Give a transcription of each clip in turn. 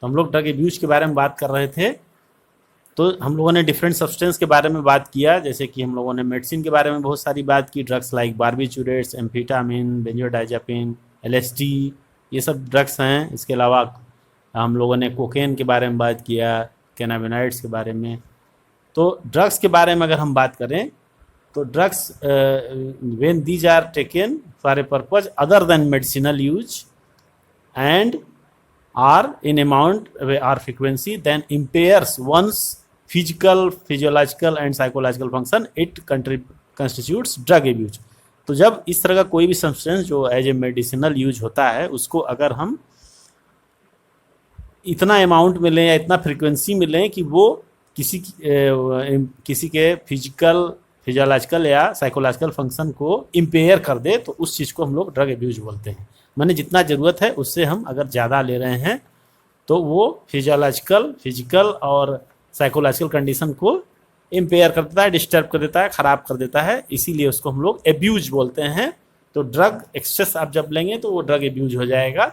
तो हम लोग ड्रग एब्यूज के बारे में बात कर रहे थे। तो हम लोगों ने डिफरेंट सब्सटेंस के बारे में बात किया, जैसे कि हम लोगों ने मेडिसिन के बारे में बहुत सारी बात की, drugs like barbiturates, amphetamine, benzodiazepine, LSD, ये सब ड्रग्स हैं। इसके अलावा हम लोगों ने कोकेन के बारे में बात किया, कैनाबिनॉइड्स के बारे में। तो ड्रग्स के बारे में अगर हम बात करें तो drugs when these are taken for a purpose other than medicinal use and are in amount or frequency then impairs one's physical, physiological and psychological function, it constitutes drug abuse। तो जब इस तरह का कोई भी सब्सटेंस जो as a medicinal use होता है उसको अगर हम इतना अमाउंट में लें या इतना फ्रीक्वेंसी में लें कि वो किसी के फिजिकल, फिजियोलॉजिकल या साइकोलॉजिकल फंक्शन को इम्पेयर कर दे, तो उस चीज़ को हम लोग ड्रग एब्यूज बोलते हैं। माने जितना ज़रूरत है उससे हम अगर ज़्यादा ले रहे हैं तो वो फिजियोलॉजिकल, फिजिकल और साइकोलॉजिकल कंडीशन को इम्पेयर कर देता है, डिस्टर्ब कर देता है, ख़राब कर देता है, इसीलिए उसको हम लोग एब्यूज बोलते हैं। तो ड्रग एक्सेस आप जब लेंगे तो वो ड्रग एब्यूज हो जाएगा।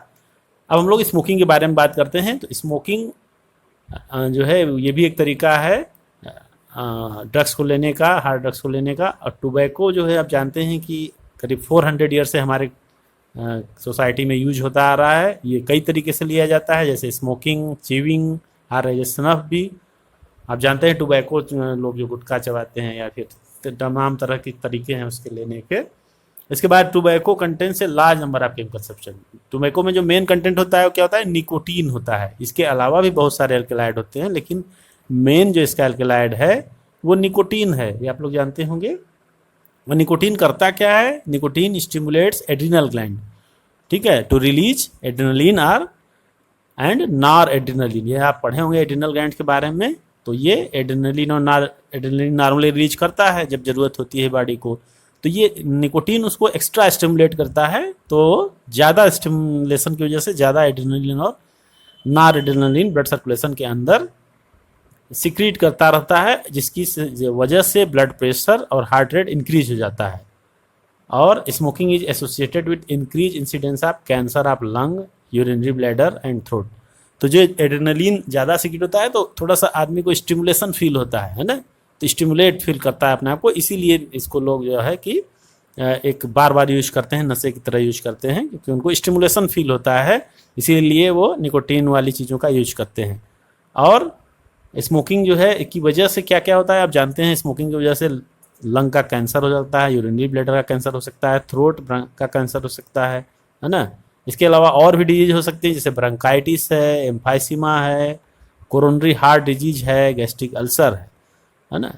अब हम लोग स्मोकिंग के बारे में बात करते हैं। तो स्मोकिंग जो है ये भी एक तरीका है ड्रग्स को लेने का, हार्ड ड्रग्स को लेने का। और टोबैको जो है आप जानते हैं कि करीब 400 ईयर से हमारे सोसाइटी में यूज होता आ रहा है। ये कई तरीके से लिया जाता है, जैसे स्मोकिंग, चीविंग और स्नफ भी। आप जानते हैं टोबैको लोग जो गुटखा चबाते हैं या फिर तमाम तरह के तरीके हैं उसके लेने के। इसके बाद टोबैको कंटेंट से large number of chemical substance. Tobacco में जो मेन कंटेंट होता है वो क्या होता है, निकोटीन होता है। इसके अलावा भी बहुत सारे एल्केलाइड होते हैं, लेकिन मेन जो इसका एल्केलाइड है वो निकोटीन है, ये आप लोग जानते होंगे। और निकोटीन करता क्या है, निकोटीन स्टिमुलेट्स एड्रिनल ग्लैंड, ठीक है, to release adrenaline or and noradrenaline. ये आप पढ़े होंगे एड्रिनल ग्लैंड के बारे में। तो ये एड्रेनलिन और एड्रेनलिन नॉर्मली रिलीज करता है जब जरूरत होती है बॉडी को। तो ये निकोटीन उसको एक्स्ट्रा स्टिमुलेट करता है, तो ज़्यादा स्टिमुलेशन की वजह से ज़्यादा एड्रेनलिन और नार एड्रेनलिन ब्लड सर्कुलेशन के अंदर सिक्रीट करता रहता है, जिसकी वजह से ब्लड प्रेशर और हार्ट रेट इंक्रीज हो जाता है। और smoking is associated with increase incidence of cancer of lung, urinary bladder and throat. तो जो एड्रेनलिन ज़्यादा सिक्रीट होता है तो थोड़ा सा आदमी को स्टिमुलेशन फील होता है ना, तो स्टिमुलेट फील करता है अपने आप को, इसीलिए इसको लोग जो है कि एक बार बार यूज करते हैं, नशे की तरह यूज करते हैं, क्योंकि उनको स्टिमुलेशन फील होता है, इसीलिए वो निकोटीन वाली चीज़ों का यूज करते हैं। और स्मोकिंग जो है की वजह से क्या क्या होता है आप जानते हैं। स्मोकिंग की वजह से लंग का कैंसर हो जाता है, यूरिनरी ब्लैडर का कैंसर हो सकता है, थ्रोट का कैंसर हो सकता है ना। इसके अलावा और भी डिजीज हो सकती है, जैसे ब्रोंकाइटिस है, एम्फाइसीमा है, कोरोनरी हार्ट डिजीज है, गैस्ट्रिक अल्सर है ना।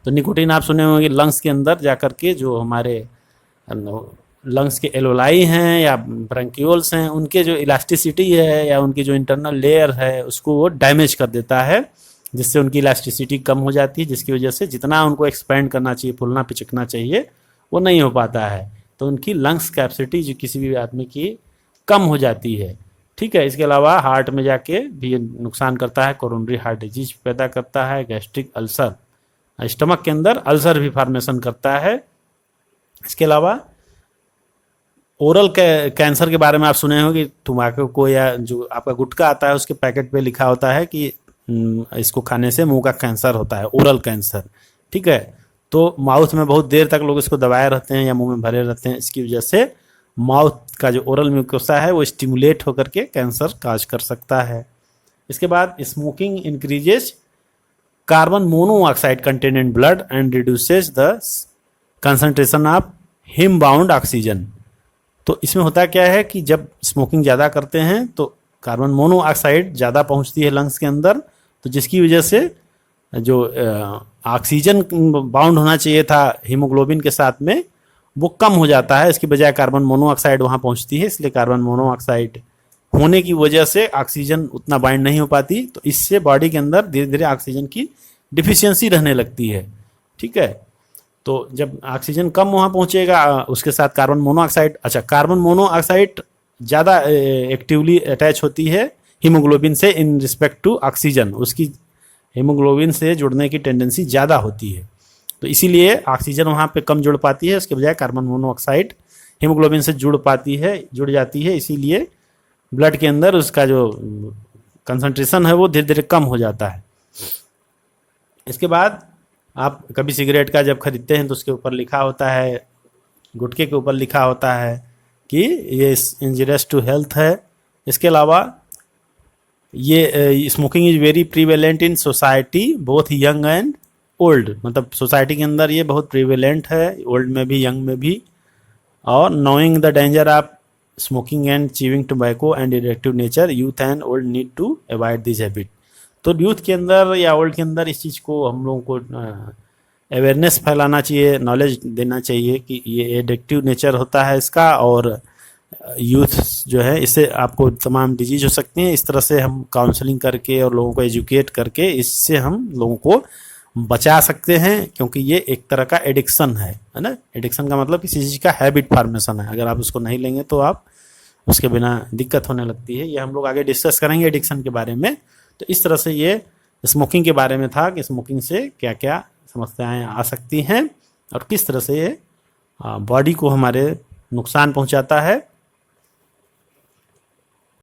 तो निकोटीन आप सुने होंगे लंग्स के अंदर जाकर के जो हमारे लंग्स के एलोलाई हैं या ब्रंक्यूल्स हैं, उनके जो इलास्टिसिटी है या उनकी जो इंटरनल लेयर है उसको वो डैमेज कर देता है, जिससे उनकी इलास्टिसिटी कम हो जाती है, जिसकी वजह से जितना उनको एक्सपेंड करना चाहिए, फूलना पिचकना चाहिए, वो नहीं हो पाता है। तो उनकी लंग्स कैपेसिटी जो किसी भी आदमी की कम हो जाती है, ठीक है। इसके अलावा हार्ट में जाके भी नुकसान करता है, कोरोनरी हार्ट डिजीज पैदा करता है, गैस्ट्रिक अल्सर, स्टमक के अंदर अल्सर भी फॉर्मेशन करता है। इसके अलावा ओरल कैंसर के बारे में आप सुने होंगे, तम्बाकू को या जो आपका गुटखा आता है उसके पैकेट पे लिखा होता है कि इसको खाने से मुंह का कैंसर होता है, ओरल कैंसर, ठीक है। तो माउथ में बहुत देर तक लोग इसको दबाए रहते हैं या मुंह में भरे रहते हैं, इसकी वजह से माउथ का जो ओरल म्यूकोसा है वो स्टिमुलेट होकर के कैंसर काज कर सकता है। इसके बाद smoking increases carbon monoxide content in blood and reduces the concentration of him bound oxygen. तो इसमें होता क्या है कि जब स्मोकिंग ज़्यादा करते हैं तो कार्बन मोनोऑक्साइड ज़्यादा पहुंचती है लंग्स के अंदर, तो जिसकी वजह से जो ऑक्सीजन बाउंड होना चाहिए था हीमोग्लोबिन के साथ में वो कम हो जाता है, इसकी बजाय कार्बन मोनोऑक्साइड वहाँ पहुँचती है। इसलिए कार्बन मोनोऑक्साइड होने की वजह से ऑक्सीजन उतना बाइंड नहीं हो पाती, तो इससे बॉडी के अंदर धीरे धीरे ऑक्सीजन की डिफिशियंसी रहने लगती है, ठीक है। तो जब ऑक्सीजन कम वहाँ पहुँचेगा उसके साथ कार्बन मोनोऑक्साइड, अच्छा कार्बन मोनोऑक्साइड ज़्यादा एक्टिवली अटैच होती है हीमोग्लोबिन से इन रिस्पेक्ट टू ऑक्सीजन, उसकी हीमोग्लोबिन से जुड़ने की टेंडेंसी ज़्यादा होती है, तो इसीलिए ऑक्सीजन वहाँ पे कम जुड़ पाती है, उसके बजाय कार्बन मोनोऑक्साइड हीमोग्लोबिन से जुड़ जाती है, इसीलिए ब्लड के अंदर उसका जो कंसंट्रेशन है वो धीरे धीरे कम हो जाता है। इसके बाद आप कभी सिगरेट का जब खरीदते हैं तो उसके ऊपर लिखा होता है, गुटखे के ऊपर लिखा होता है कि ये इंजरियस टू हेल्थ है। इसके अलावा ये smoking is very prevalent in society both young and old, मतलब सोसाइटी के अंदर ये बहुत प्रीवेलेंट है, ओल्ड में भी यंग में भी। और knowing the danger of smoking and chewing tobacco and addictive nature, youth and old need to avoid this habit. तो यूथ के अंदर या ओल्ड के अंदर इस चीज़ को हम लोगों को अवेयरनेस फैलाना चाहिए, नॉलेज देना चाहिए कि ये एडिक्टिव नेचर होता है इसका, और यूथ जो है इससे आपको तमाम डिजीज हो सकती हैं। इस तरह से हम काउंसलिंग करके और लोगों को एजुकेट करके इससे हम लोगों को बचा सकते हैं, क्योंकि ये एक तरह का एडिक्शन है ना। एडिक्शन का मतलब किसी चीज़ का हैबिट फॉर्मेशन है, अगर आप उसको नहीं लेंगे तो आप उसके बिना दिक्कत होने लगती है। ये हम लोग आगे डिस्कस करेंगे एडिक्शन के बारे में। तो इस तरह से ये स्मोकिंग के बारे में था कि स्मोकिंग से क्या क्या समस्याएं आ सकती हैं और किस तरह से ये बॉडी को हमारे नुकसान पहुंचाता है।